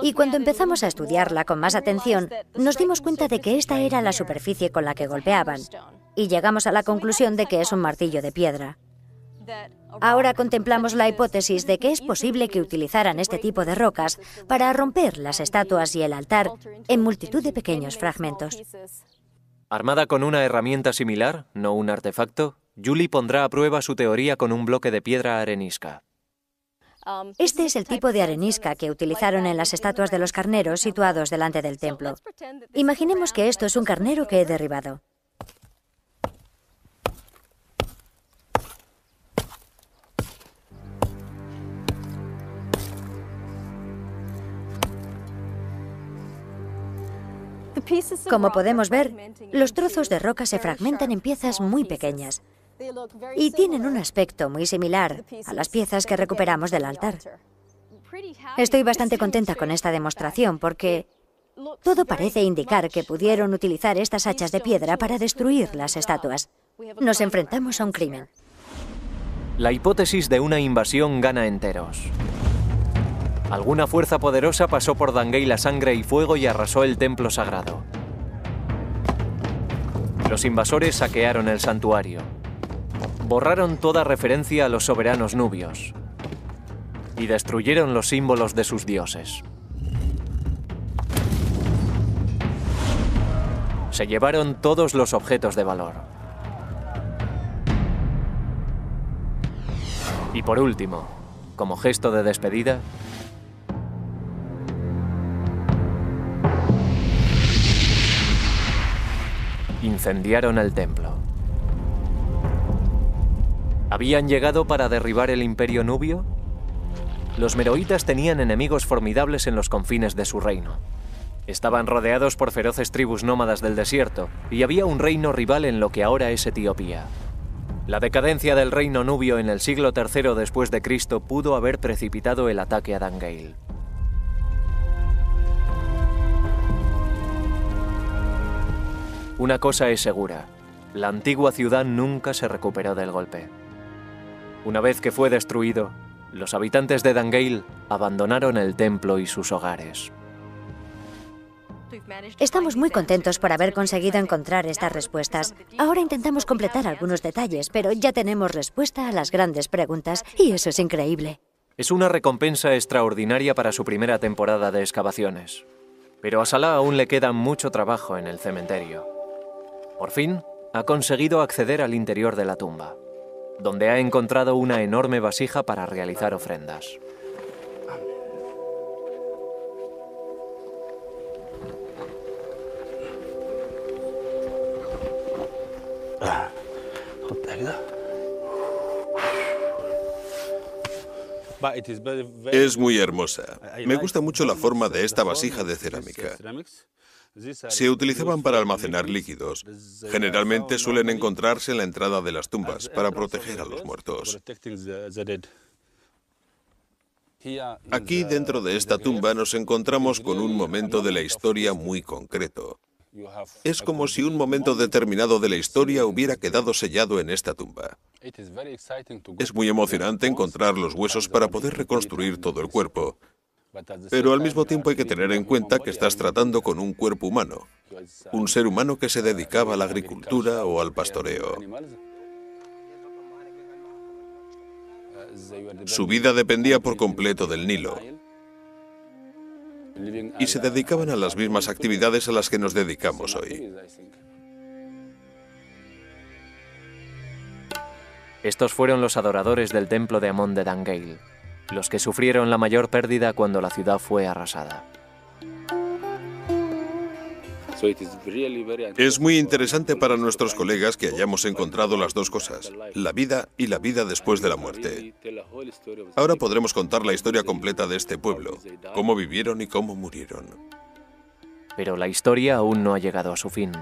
Y cuando empezamos a estudiarla con más atención, nos dimos cuenta de que esta era la superficie con la que golpeaban, y llegamos a la conclusión de que es un martillo de piedra. Ahora contemplamos la hipótesis de que es posible que utilizaran este tipo de rocas para romper las estatuas y el altar en multitud de pequeños fragmentos. Armada con una herramienta similar, no un artefacto, Julie pondrá a prueba su teoría con un bloque de piedra arenisca. Este es el tipo de arenisca que utilizaron en las estatuas de los carneros situados delante del templo. Imaginemos que esto es un carnero que he derribado. Como podemos ver, los trozos de roca se fragmentan en piezas muy pequeñas y tienen un aspecto muy similar a las piezas que recuperamos del altar. Estoy bastante contenta con esta demostración porque todo parece indicar que pudieron utilizar estas hachas de piedra para destruir las estatuas. Nos enfrentamos a un crimen. La hipótesis de una invasión gana enteros. Alguna fuerza poderosa pasó por Dangeil a sangre y fuego y arrasó el templo sagrado. Los invasores saquearon el santuario. Borraron toda referencia a los soberanos nubios y destruyeron los símbolos de sus dioses. Se llevaron todos los objetos de valor. Y por último, como gesto de despedida, incendiaron el templo. ¿Habían llegado para derribar el imperio nubio? Los meroitas tenían enemigos formidables en los confines de su reino. Estaban rodeados por feroces tribus nómadas del desierto, y había un reino rival en lo que ahora es Etiopía. La decadencia del reino nubio en el siglo III después de Cristo pudo haber precipitado el ataque a Dangeil. Una cosa es segura, la antigua ciudad nunca se recuperó del golpe. Una vez que fue destruido, los habitantes de Dangeil abandonaron el templo y sus hogares. Estamos muy contentos por haber conseguido encontrar estas respuestas. Ahora intentamos completar algunos detalles, pero ya tenemos respuesta a las grandes preguntas, y eso es increíble. Es una recompensa extraordinaria para su primera temporada de excavaciones. Pero a Salah aún le queda mucho trabajo en el cementerio. Por fin, ha conseguido acceder al interior de la tumba, donde ha encontrado una enorme vasija para realizar ofrendas. Es muy hermosa. Me gusta mucho la forma de esta vasija de cerámica. Se utilizaban para almacenar líquidos. Generalmente suelen encontrarse en la entrada de las tumbas para proteger a los muertos. Aquí, dentro de esta tumba, nos encontramos con un momento de la historia muy concreto. Es como si un momento determinado de la historia hubiera quedado sellado en esta tumba. Es muy emocionante encontrar los huesos para poder reconstruir todo el cuerpo. Pero al mismo tiempo hay que tener en cuenta que estás tratando con un cuerpo humano, un ser humano que se dedicaba a la agricultura o al pastoreo. Su vida dependía por completo del Nilo. y se dedicaban a las mismas actividades a las que nos dedicamos hoy. Estos fueron los adoradores del templo de Amon de Dangeil, los que sufrieron la mayor pérdida cuando la ciudad fue arrasada. Es muy interesante para nuestros colegas que hayamos encontrado las dos cosas, la vida y la vida después de la muerte. Ahora podremos contar la historia completa de este pueblo, cómo vivieron y cómo murieron. Pero la historia aún no ha llegado a su fin.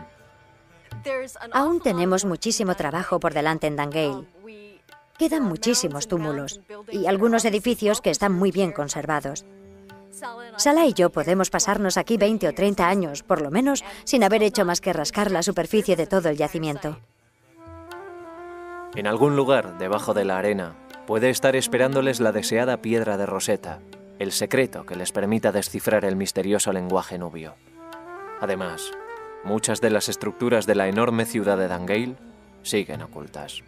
Aún tenemos muchísimo trabajo por delante en Dangeil. Quedan muchísimos túmulos y algunos edificios que están muy bien conservados. Salah y yo podemos pasarnos aquí 20 o 30 años, por lo menos, sin haber hecho más que rascar la superficie de todo el yacimiento. En algún lugar, debajo de la arena, puede estar esperándoles la deseada piedra de Rosetta, el secreto que les permita descifrar el misterioso lenguaje nubio. Además, muchas de las estructuras de la enorme ciudad de Dangeil siguen ocultas.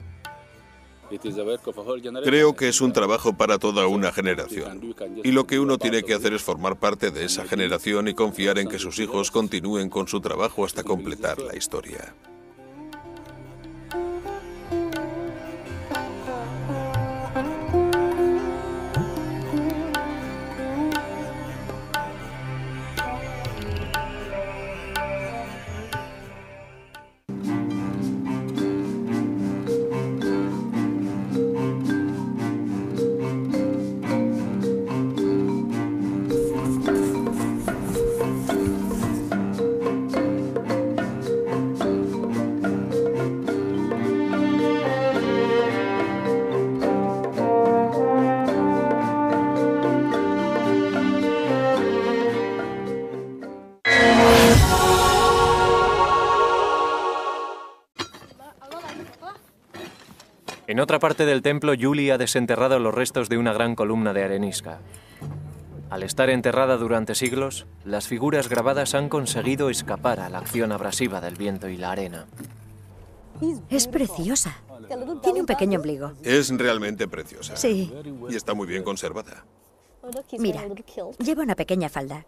Creo que es un trabajo para toda una generación. Y lo que uno tiene que hacer es formar parte de esa generación y confiar en que sus hijos continúen con su trabajo hasta completar la historia. En otra parte del templo, Julie ha desenterrado los restos de una gran columna de arenisca. Al estar enterrada durante siglos, las figuras grabadas han conseguido escapar a la acción abrasiva del viento y la arena. Es preciosa. Tiene un pequeño ombligo. Es realmente preciosa. Sí. Y está muy bien conservada. Mira, lleva una pequeña falda.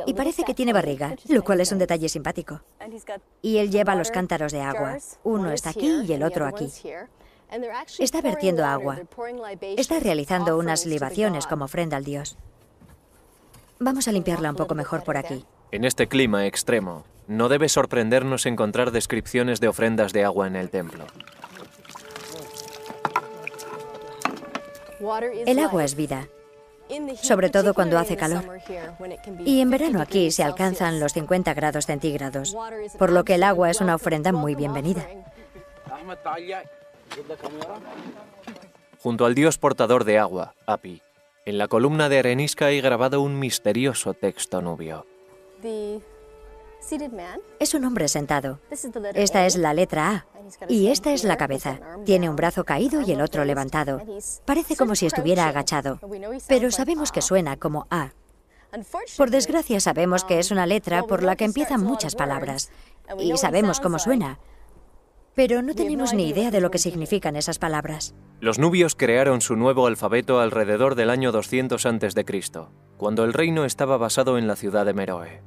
Y parece que tiene barriga, lo cual es un detalle simpático. Y él lleva los cántaros de agua. Uno está aquí y el otro aquí. Está vertiendo agua. Está realizando unas libaciones como ofrenda al dios. Vamos a limpiarla un poco mejor por aquí. En este clima extremo, no debe sorprendernos encontrar descripciones de ofrendas de agua en el templo. El agua es vida, sobre todo cuando hace calor. Y en verano aquí se alcanzan los 50 grados centígrados, por lo que el agua es una ofrenda muy bienvenida. Junto al dios portador de agua, Api, en la columna de arenisca hay grabado un misterioso texto nubio. Es un hombre sentado. Esta es la letra A. Y esta es la cabeza. Tiene un brazo caído y el otro levantado. Parece como si estuviera agachado. Pero sabemos que suena como A. Por desgracia sabemos que es una letra por la que empiezan muchas palabras. Y sabemos cómo suena. Pero no tenemos ni idea de lo que significan esas palabras. Los nubios crearon su nuevo alfabeto alrededor del año 200 a.C., cuando el reino estaba basado en la ciudad de Meroe.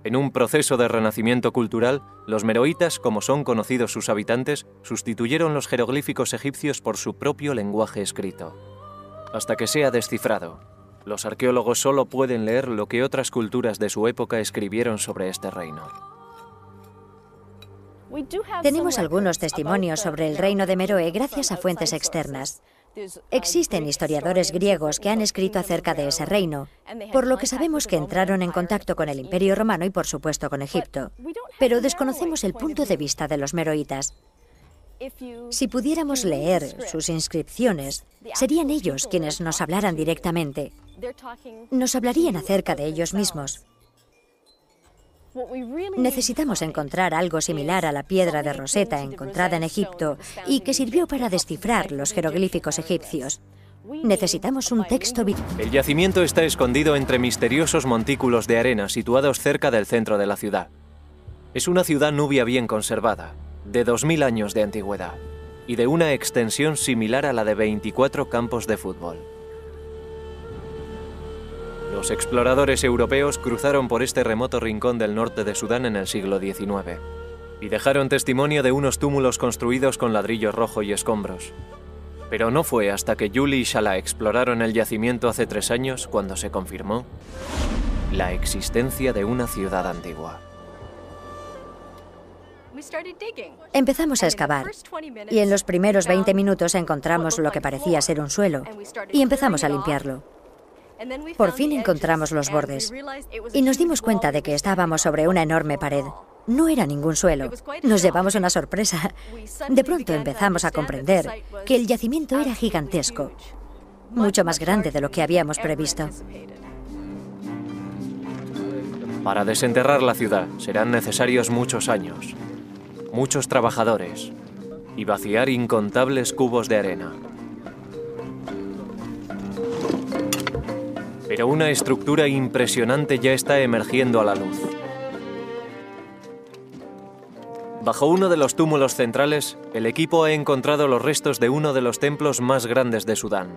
En un proceso de renacimiento cultural, los meroitas, como son conocidos sus habitantes, sustituyeron los jeroglíficos egipcios por su propio lenguaje escrito. Hasta que sea descifrado, los arqueólogos solo pueden leer lo que otras culturas de su época escribieron sobre este reino. Tenemos algunos testimonios sobre el reino de Meroe gracias a fuentes externas. Existen historiadores griegos que han escrito acerca de ese reino, por lo que sabemos que entraron en contacto con el Imperio Romano y, por supuesto, con Egipto. Pero desconocemos el punto de vista de los meroitas. Si pudiéramos leer sus inscripciones, serían ellos quienes nos hablaran directamente. Nos hablarían acerca de ellos mismos. Necesitamos encontrar algo similar a la piedra de Rosetta encontrada en Egipto y que sirvió para descifrar los jeroglíficos egipcios. Necesitamos un texto vital. El yacimiento está escondido entre misteriosos montículos de arena situados cerca del centro de la ciudad. Es una ciudad nubia bien conservada, de 2000 años de antigüedad, y de una extensión similar a la de 24 campos de fútbol. Los exploradores europeos cruzaron por este remoto rincón del norte de Sudán en el siglo XIX y dejaron testimonio de unos túmulos construidos con ladrillo rojo y escombros. Pero no fue hasta que Julie y Salah exploraron el yacimiento hace 3 años cuando se confirmó la existencia de una ciudad antigua. Empezamos a excavar y en los primeros 20 minutos encontramos lo que parecía ser un suelo y empezamos a limpiarlo. Por fin encontramos los bordes y nos dimos cuenta de que estábamos sobre una enorme pared. No era ningún suelo. Nos llevamos una sorpresa. De pronto empezamos a comprender que el yacimiento era gigantesco, mucho más grande de lo que habíamos previsto. Para desenterrar la ciudad serán necesarios muchos años, muchos trabajadores y vaciar incontables cubos de arena. Pero una estructura impresionante ya está emergiendo a la luz. Bajo uno de los túmulos centrales, el equipo ha encontrado los restos de uno de los templos más grandes de Sudán.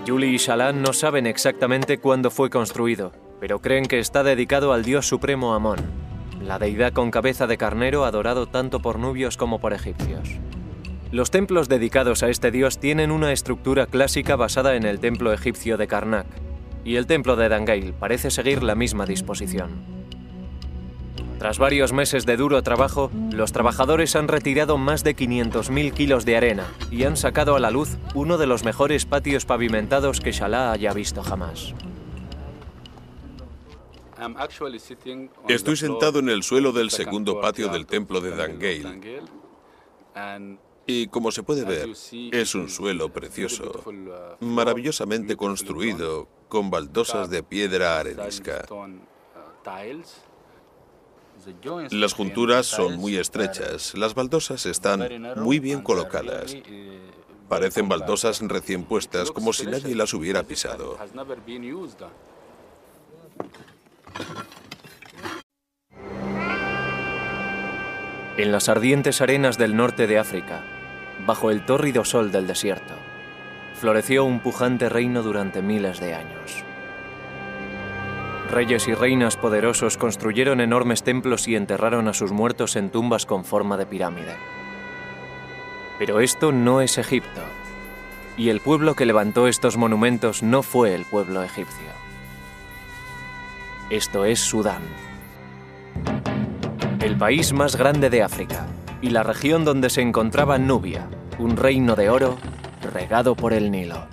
Julie y Salah no saben exactamente cuándo fue construido, pero creen que está dedicado al dios supremo Amón, la deidad con cabeza de carnero adorado tanto por nubios como por egipcios. Los templos dedicados a este dios tienen una estructura clásica basada en el templo egipcio de Karnak, y el templo de Dangeil parece seguir la misma disposición. Tras varios meses de duro trabajo, los trabajadores han retirado más de 500.000 kilos de arena y han sacado a la luz uno de los mejores patios pavimentados que Salah haya visto jamás. Estoy sentado en el suelo del segundo patio del templo de Dangeil. Y como se puede ver, es un suelo precioso, maravillosamente construido, con baldosas de piedra arenisca. Las junturas son muy estrechas, las baldosas están muy bien colocadas. Parecen baldosas recién puestas, como si nadie las hubiera pisado. En las ardientes arenas del norte de África, bajo el tórrido sol del desierto, floreció un pujante reino durante miles de años. Reyes y reinas poderosos construyeron enormes templos y enterraron a sus muertos en tumbas con forma de pirámide. Pero esto no es Egipto, y el pueblo que levantó estos monumentos no fue el pueblo egipcio. Esto es Sudán, el país más grande de África, y la región donde se encontraba Nubia, un reino de oro regado por el Nilo.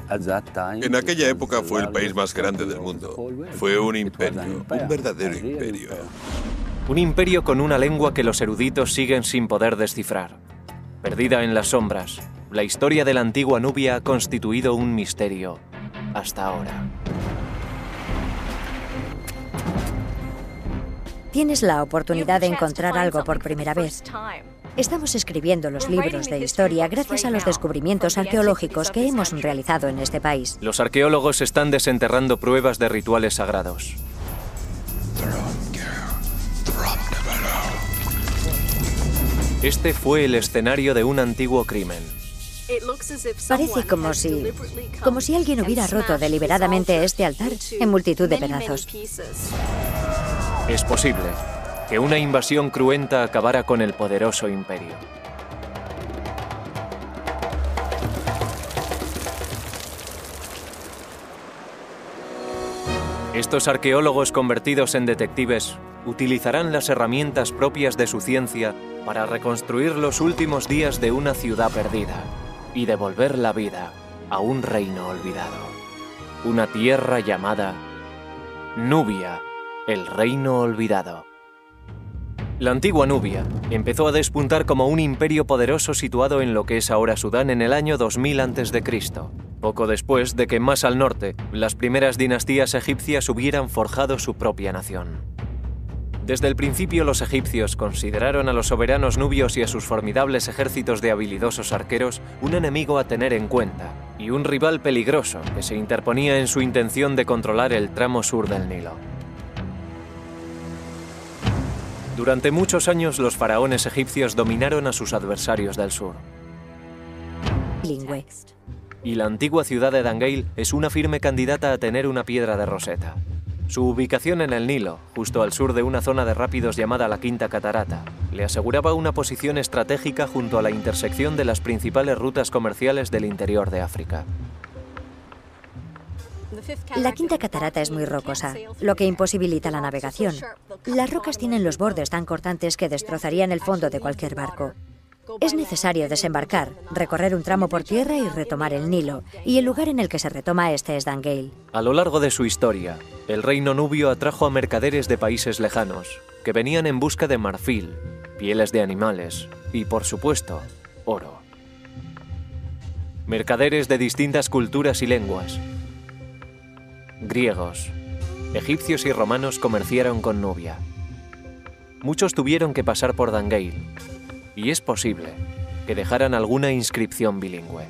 En aquella época fue el país más grande del mundo. Fue un imperio, un verdadero imperio. Un imperio con una lengua que los eruditos siguen sin poder descifrar. Perdida en las sombras, la historia de la antigua Nubia ha constituido un misterio hasta ahora. Tienes la oportunidad de encontrar algo por primera vez. Estamos escribiendo los libros de historia gracias a los descubrimientos arqueológicos que hemos realizado en este país. Los arqueólogos están desenterrando pruebas de rituales sagrados. Este fue el escenario de un antiguo crimen. Parece como si alguien hubiera roto deliberadamente este altar en multitud de pedazos. Es posible que una invasión cruenta acabara con el poderoso imperio. Estos arqueólogos convertidos en detectives utilizarán las herramientas propias de su ciencia para reconstruir los últimos días de una ciudad perdida y devolver la vida a un reino olvidado. Una tierra llamada Nubia, el reino olvidado. La antigua Nubia empezó a despuntar como un imperio poderoso situado en lo que es ahora Sudán en el año 2000 a.C., poco después de que más al norte las primeras dinastías egipcias hubieran forjado su propia nación. Desde el principio los egipcios consideraron a los soberanos nubios y a sus formidables ejércitos de habilidosos arqueros un enemigo a tener en cuenta y un rival peligroso que se interponía en su intención de controlar el tramo sur del Nilo. Durante muchos años los faraones egipcios dominaron a sus adversarios del sur. Bilingüe. y la antigua ciudad de Dangeil es una firme candidata a tener una piedra de Rosetta. Su ubicación en el Nilo, justo al sur de una zona de rápidos llamada la Quinta Catarata, le aseguraba una posición estratégica junto a la intersección de las principales rutas comerciales del interior de África. La Quinta Catarata es muy rocosa, lo que imposibilita la navegación. Las rocas tienen los bordes tan cortantes que destrozarían el fondo de cualquier barco. Es necesario desembarcar, recorrer un tramo por tierra y retomar el Nilo, y el lugar en el que se retoma este es Dangeil. A lo largo de su historia, el reino nubio atrajo a mercaderes de países lejanos, que venían en busca de marfil, pieles de animales y, por supuesto, oro. Mercaderes de distintas culturas y lenguas. Griegos, egipcios y romanos comerciaron con Nubia. Muchos tuvieron que pasar por Dangeil, y es posible que dejaran alguna inscripción bilingüe.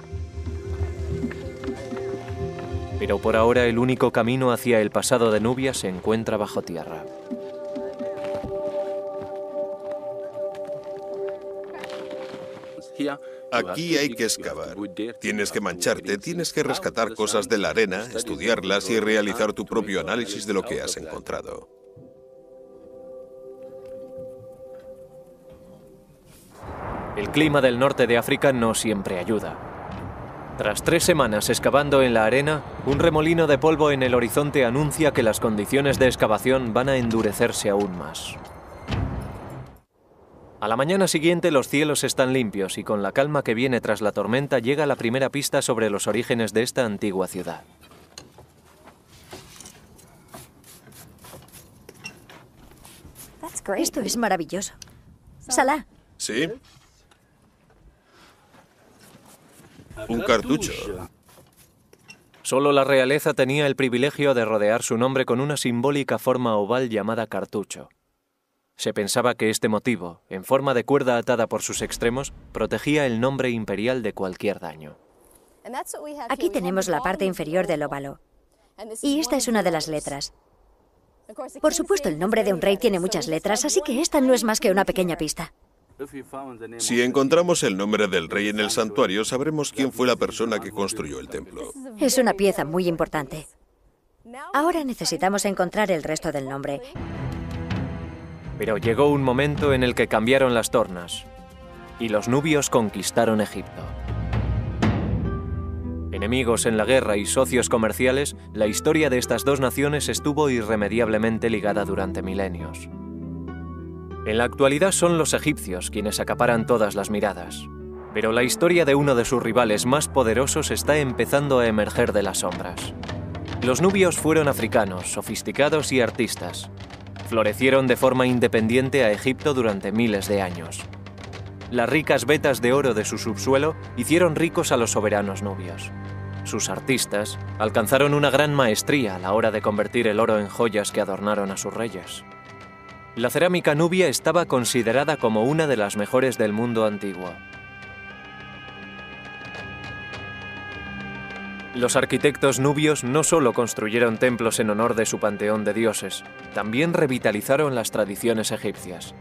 Pero por ahora el único camino hacia el pasado de Nubia se encuentra bajo tierra. Aquí hay que excavar. Tienes que mancharte, tienes que rescatar cosas de la arena, estudiarlas y realizar tu propio análisis de lo que has encontrado. El clima del norte de África no siempre ayuda. Tras 3 semanas excavando en la arena, un remolino de polvo en el horizonte anuncia que las condiciones de excavación van a endurecerse aún más. A la mañana siguiente los cielos están limpios y con la calma que viene tras la tormenta llega la primera pista sobre los orígenes de esta antigua ciudad. Esto es maravilloso. Salah. ¿Sí? Un cartucho. Solo la realeza tenía el privilegio de rodear su nombre con una simbólica forma oval llamada cartucho. Se pensaba que este motivo, en forma de cuerda atada por sus extremos, protegía el nombre imperial de cualquier daño. Aquí tenemos la parte inferior del óvalo. Y esta es una de las letras. Por supuesto, el nombre de un rey tiene muchas letras, así que esta no es más que una pequeña pista. Si encontramos el nombre del rey en el santuario, sabremos quién fue la persona que construyó el templo. Es una pieza muy importante. Ahora necesitamos encontrar el resto del nombre. Pero llegó un momento en el que cambiaron las tornas, y los nubios conquistaron Egipto. Enemigos en la guerra y socios comerciales, la historia de estas dos naciones estuvo irremediablemente ligada durante milenios. En la actualidad son los egipcios quienes acaparan todas las miradas, pero la historia de uno de sus rivales más poderosos está empezando a emerger de las sombras. Los nubios fueron africanos, sofisticados y artistas. Florecieron de forma independiente a Egipto durante miles de años. Las ricas vetas de oro de su subsuelo hicieron ricos a los soberanos nubios. Sus artistas alcanzaron una gran maestría a la hora de convertir el oro en joyas que adornaron a sus reyes. La cerámica nubia estaba considerada como una de las mejores del mundo antiguo. Los arquitectos nubios no solo construyeron templos en honor de su panteón de dioses, también revitalizaron las tradiciones egipcias.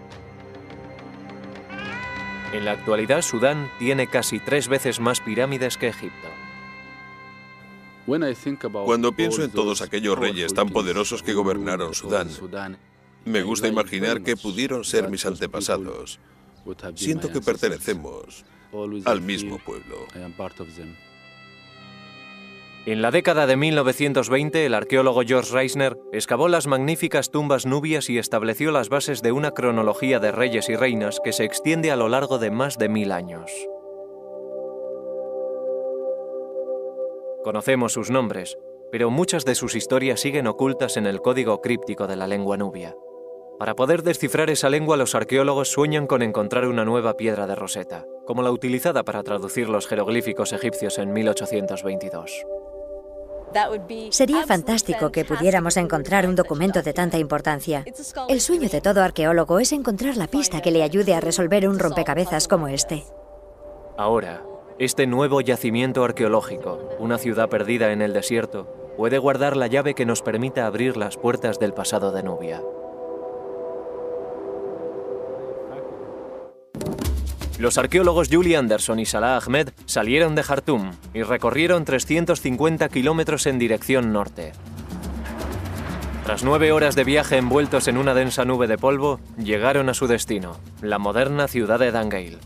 En la actualidad, Sudán tiene casi 3 veces más pirámides que Egipto. Cuando pienso en todos aquellos reyes tan poderosos que gobernaron Sudán, me gusta imaginar que pudieron ser mis antepasados. Siento que pertenecemos al mismo pueblo. En la década de 1920, el arqueólogo George Reisner excavó las magníficas tumbas nubias y estableció las bases de una cronología de reyes y reinas que se extiende a lo largo de más de 1000 años. Conocemos sus nombres, pero muchas de sus historias siguen ocultas en el código críptico de la lengua nubia. Para poder descifrar esa lengua, los arqueólogos sueñan con encontrar una nueva piedra de Rosetta, como la utilizada para traducir los jeroglíficos egipcios en 1822. Sería fantástico que pudiéramos encontrar un documento de tanta importancia. El sueño de todo arqueólogo es encontrar la pista que le ayude a resolver un rompecabezas como este. Ahora, este nuevo yacimiento arqueológico, una ciudad perdida en el desierto, puede guardar la llave que nos permita abrir las puertas del pasado de Nubia. Los arqueólogos Julie Anderson y Salah Ahmed salieron de Jartum y recorrieron 350 kilómetros en dirección norte. Tras 9 horas de viaje envueltos en una densa nube de polvo, llegaron a su destino, la moderna ciudad de Dangeil.